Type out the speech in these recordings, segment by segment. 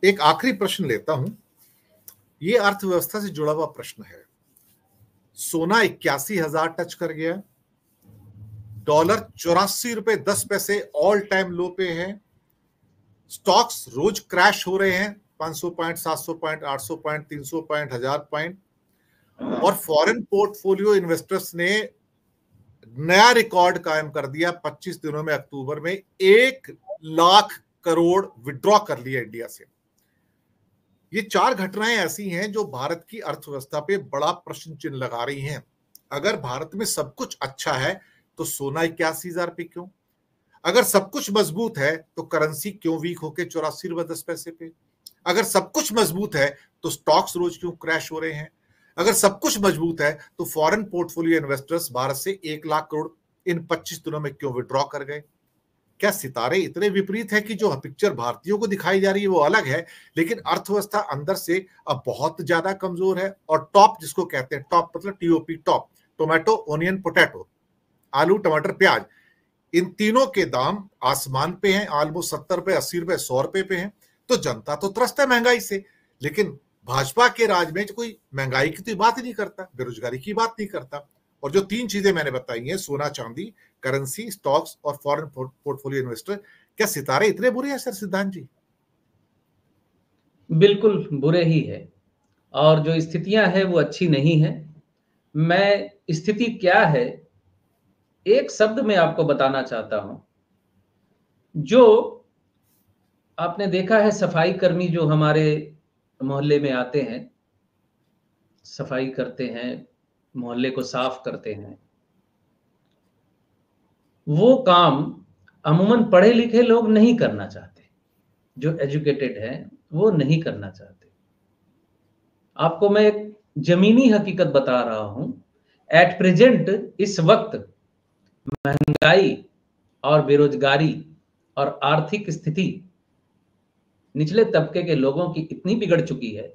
एक आखिरी प्रश्न लेता हूं। ये अर्थव्यवस्था से जुड़ा हुआ प्रश्न है। सोना 81,000 टच कर गया, डॉलर 84 रुपए 10 पैसे ऑल टाइम लो पे है, स्टॉक्स रोज क्रैश हो रहे हैं, 500 point, 700 point, 800 point, 300 point, 1000 point, और फॉरेन पोर्टफोलियो इन्वेस्टर्स ने नया रिकॉर्ड कायम कर दिया। 25 दिनों में अक्टूबर में 1 लाख करोड़ विड्रॉ कर लिया इंडिया से। ये 4 घटनाएं ऐसी हैं जो भारत की अर्थव्यवस्था पे बड़ा प्रश्न चिन्ह लगा रही हैं। अगर भारत में सब कुछ अच्छा है तो सोना 81,000 पे क्यों? अगर सब कुछ मजबूत है तो करेंसी क्यों वीक होके 84 रुपए 10 पैसे पे? अगर सब कुछ मजबूत है तो स्टॉक्स रोज क्यों क्रैश हो रहे हैं? अगर सब कुछ मजबूत है तो फॉरेन पोर्टफोलियो इन्वेस्टर्स भारत से 1 लाख करोड़ इन 25 दिनों में क्यों विड्रॉ कर गए? क्या सितारे इतने विपरीत है कि जो पिक्चर भारतीयों को दिखाई जा रही है वो अलग है, लेकिन अर्थव्यवस्था अंदर से अब बहुत ज्यादा कमजोर है? और टॉप जिसको कहते हैं, टॉप मतलब TOP, top, tomato, onion, potato, आलू, टमाटर, प्याज, इन तीनों के दाम आसमान पे हैं। ऑलमोस्ट 70 रुपए, 80 रुपए, 100 रुपए पे हैं। तो जनता तो त्रस्त है महंगाई से, लेकिन भाजपा के राज में कोई महंगाई की तो बात ही नहीं करता, बेरोजगारी की बात नहीं करता। और जो 3 चीजें मैंने बताई हैं, सोना चांदी, करेंसी, स्टॉक्स और फॉरेन पोर्टफोलियो इन्वेस्टर, क्या सितारे इतने बुरे हैं सर सिद्धांत जी? बिल्कुल बुरे ही है, और जो स्थितियां हैं वो अच्छी नहीं है। मैं स्थिति क्या है एक शब्द में आपको बताना चाहता हूं। जो आपने देखा है, सफाई कर्मी जो हमारे मोहल्ले में आते हैं, सफाई करते हैं, मोहल्ले को साफ करते हैं, वो काम अमूमन पढ़े लिखे लोग नहीं करना चाहते। जो एजुकेटेड हैं वो नहीं करना चाहते। आपको मैं एक जमीनी हकीकत बता रहा हूं। एट प्रेजेंट, इस वक्त महंगाई और बेरोजगारी और आर्थिक स्थिति निचले तबके के लोगों की इतनी बिगड़ चुकी है,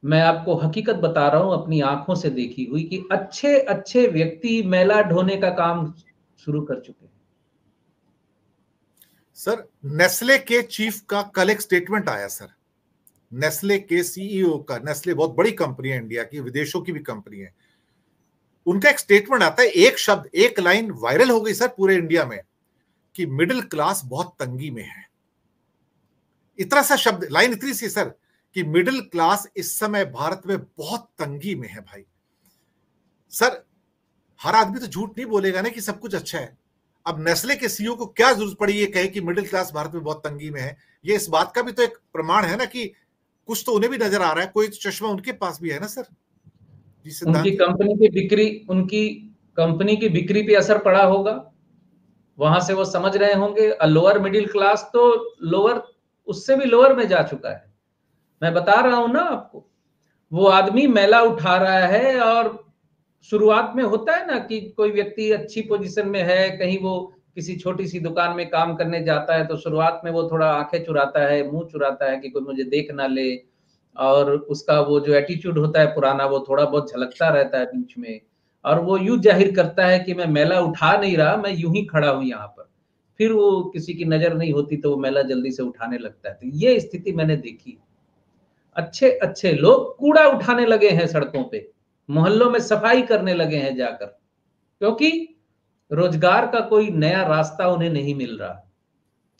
मैं आपको हकीकत बता रहा हूं अपनी आंखों से देखी हुई, कि अच्छे अच्छे व्यक्ति मैला ढोने का काम शुरू कर चुके हैं। सर, नेस्ले के चीफ का कल एक स्टेटमेंट आया सर, नेस्ले के सीईओ का। नेस्ले बहुत बड़ी कंपनी है इंडिया की, विदेशों की भी कंपनी है। उनका एक स्टेटमेंट आता है, एक शब्द, एक लाइन वायरल हो गई सर पूरे इंडिया में, कि मिडिल क्लास बहुत तंगी में है। इतना सा शब्द, लाइन इतनी सी सर, कि मिडिल क्लास इस समय भारत में बहुत तंगी में है। भाई सर, हर आदमी तो झूठ नहीं बोलेगा ना कि सब कुछ अच्छा है। अब नेस्ले के सीईओ को क्या जरूरत पड़ी ये कहे कि मिडिल क्लास भारत में बहुत तंगी में है? ये इस बात का भी तो एक प्रमाण है ना कि कुछ तो उन्हें भी नजर आ रहा है, कोई चश्मा उनके पास भी है ना सर। जी सिद्धांत उनकी जी। कंपनी की बिक्री पे असर पड़ा होगा। वहां से वो समझ रहे होंगे लोअर मिडिल क्लास तो लोअर, उससे भी लोअर में जा चुका है। मैं बता रहा हूं ना आपको, वो आदमी मैला उठा रहा है। और शुरुआत में होता है ना कि कोई व्यक्ति अच्छी पोजीशन में है, कहीं वो किसी छोटी सी दुकान में काम करने जाता है, तो शुरुआत में वो थोड़ा आंखें चुराता है, मुंह चुराता है कि कोई मुझे देख ना ले। और उसका वो जो एटीट्यूड होता है पुराना, वो थोड़ा बहुत झलकता रहता है बीच में। और वो यूं जाहिर करता है कि मैं मैला उठा नहीं रहा, मैं यूं ही खड़ा हूं यहाँ पर। फिर वो किसी की नजर नहीं होती तो वो मैला जल्दी से उठाने लगता है। तो ये स्थिति मैंने देखी। अच्छे अच्छे लोग कूड़ा उठाने लगे हैं सड़कों पे, मोहल्लों में सफाई करने लगे हैं जाकर, क्योंकि रोजगार का कोई नया रास्ता उन्हें नहीं मिल रहा।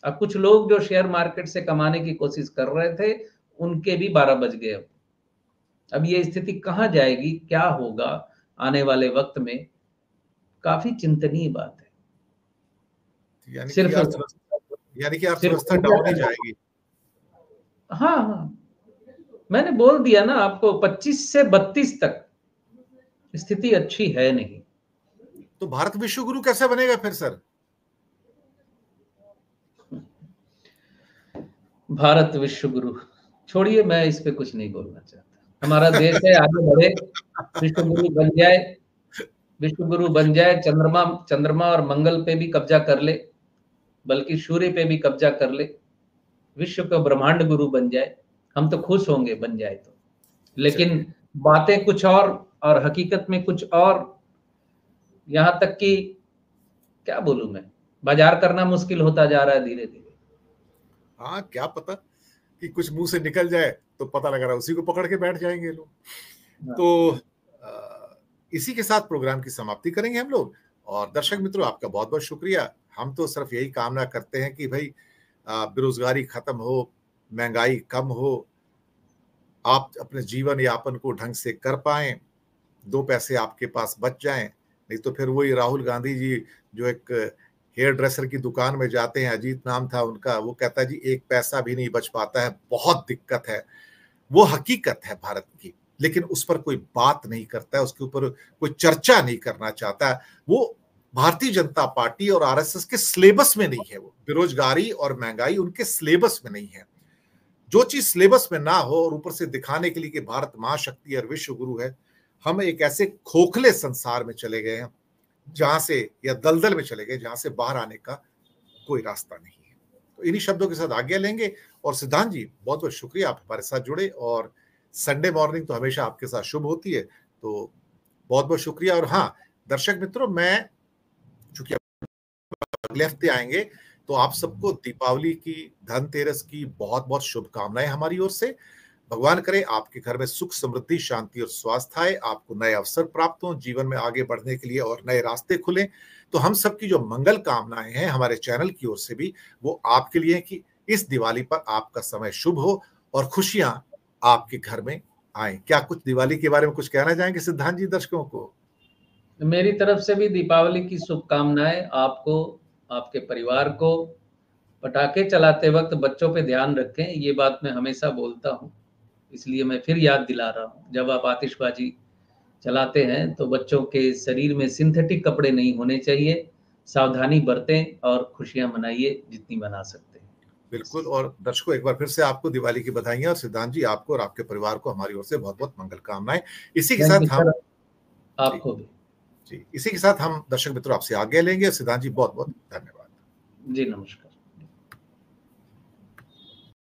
अब कुछ लोग जो शेयर मार्केट से कमाने की कोशिश कर रहे थे, उनके भी 12 बज गए। अब ये स्थिति कहां जाएगी, क्या होगा आने वाले वक्त में, काफी चिंतनीय बात है। यानी कि सिर्फ अर्थव्यवस्था, यानी कि सिर्फ अर्थव्यवस्था डाउन ही जाएगी। हाँ हाँ, मैंने बोल दिया ना आपको, 25 से 32 तक स्थिति अच्छी है नहीं। तो भारत विश्व गुरु कैसे बनेगा फिर सर? भारत विश्व गुरु छोड़िए, मैं इस पे कुछ नहीं बोलना चाहता। हमारा देश है, आगे बढ़े, विश्व गुरु बन जाए, विश्व गुरु बन जाए, चंद्रमा चंद्रमा और मंगल पे भी कब्जा कर ले, बल्कि सूर्य पे भी कब्जा कर ले, विश्व का ब्रह्मांड गुरु बन जाए, हम तो खुश होंगे बन जाए तो। लेकिन चलिए, बातें कुछ और हकीकत में कुछ और। यहां तक कि क्या बोलूं मैं, बाजार करना मुश्किल होता जा रहा है धीरे धीरे। हाँ क्या पता। कि कुछ मुंह से निकल जाए तो पता लग रहा है उसी को पकड़ के बैठ जाएंगे लोग। तो इसी के साथ प्रोग्राम की समाप्ति करेंगे हम लोग। और दर्शक मित्रों, आपका बहुत बहुत शुक्रिया। हम तो सिर्फ यही कामना करते हैं कि भाई बेरोजगारी खत्म हो, महंगाई कम हो, आप अपने जीवन यापन को ढंग से कर पाएं, 2 पैसे आपके पास बच जाएं। नहीं तो फिर वही राहुल गांधी जी जो एक हेयर ड्रेसर की दुकान में जाते हैं, अजीत नाम था उनका, वो कहता है जी 1 पैसा भी नहीं बच पाता है, बहुत दिक्कत है। वो हकीकत है भारत की, लेकिन उस पर कोई बात नहीं करता है, उसके ऊपर कोई चर्चा नहीं करना चाहता। वो भारतीय जनता पार्टी और आरएसएस के सिलेबस में नहीं है। वो बेरोजगारी और महंगाई उनके सिलेबस में नहीं है। जो चीज सिलेबस में ना हो और ऊपर से दिखाने के लिए कि भारत महाशक्ति और विश्व गुरु है, हम एक ऐसे खोखले संसार में चले गए हैं जहां से, या दलदल में चले गए जहां से बाहर आने का कोई रास्ता नहीं है। तो इन्हीं शब्दों के साथ आज्ञा लेंगे। और सिद्धांत जी, बहुत बहुत शुक्रिया, आप हमारे साथ जुड़े। और संडे मॉर्निंग तो हमेशा आपके साथ शुभ होती है, तो बहुत बहुत शुक्रिया। और हाँ दर्शक मित्रों, मैं चूंकि अगले हफ्ते आएंगे, तो आप सबको दीपावली की, धनतेरस की बहुत बहुत शुभकामनाएं हमारी ओर से। भगवान करे आपके घर में सुख, समृद्धि, शांति और स्वास्थ्य आए, आपको नए अवसर प्राप्त हो जीवन में आगे बढ़ने के लिए और नए रास्ते खुले। तो हम सबकी जो मंगल कामनाएं हैं हमारे चैनल की ओर से भी, वो आपके लिए कि इस दिवाली पर आपका समय शुभ हो और खुशियां आपके घर में आए। क्या कुछ दिवाली के बारे में कुछ कहना चाहेंगे सिद्धांत जी दर्शकों को? मेरी तरफ से भी दीपावली की शुभकामनाएं आपको, आपके परिवार को। पटाखे चलाते वक्त बच्चों पे ध्यान रखें, ये बात मैं हमेशा बोलता हूँ, इसलिए मैं फिर याद दिला रहा हूँ। जब आप आतिशबाजी चलाते हैं तो बच्चों के शरीर में सिंथेटिक कपड़े नहीं होने चाहिए। सावधानी बरतें और खुशियां मनाइए जितनी मना सकते हैं। बिल्कुल। और दर्शकों, एक बार फिर से आपको दिवाली की बधाइयां, और सिद्धांत जी आपको और आपके परिवार को हमारी ओर से बहुत बहुत मंगल कामनाएं। इसी के थैंक यू साथ हम सर, आपको भी। जी, इसी के साथ हम दर्शक मित्रों आपसे आज्ञा लेंगे। सिद्धांत जी बहुत बहुत धन्यवाद। जी नमस्कार।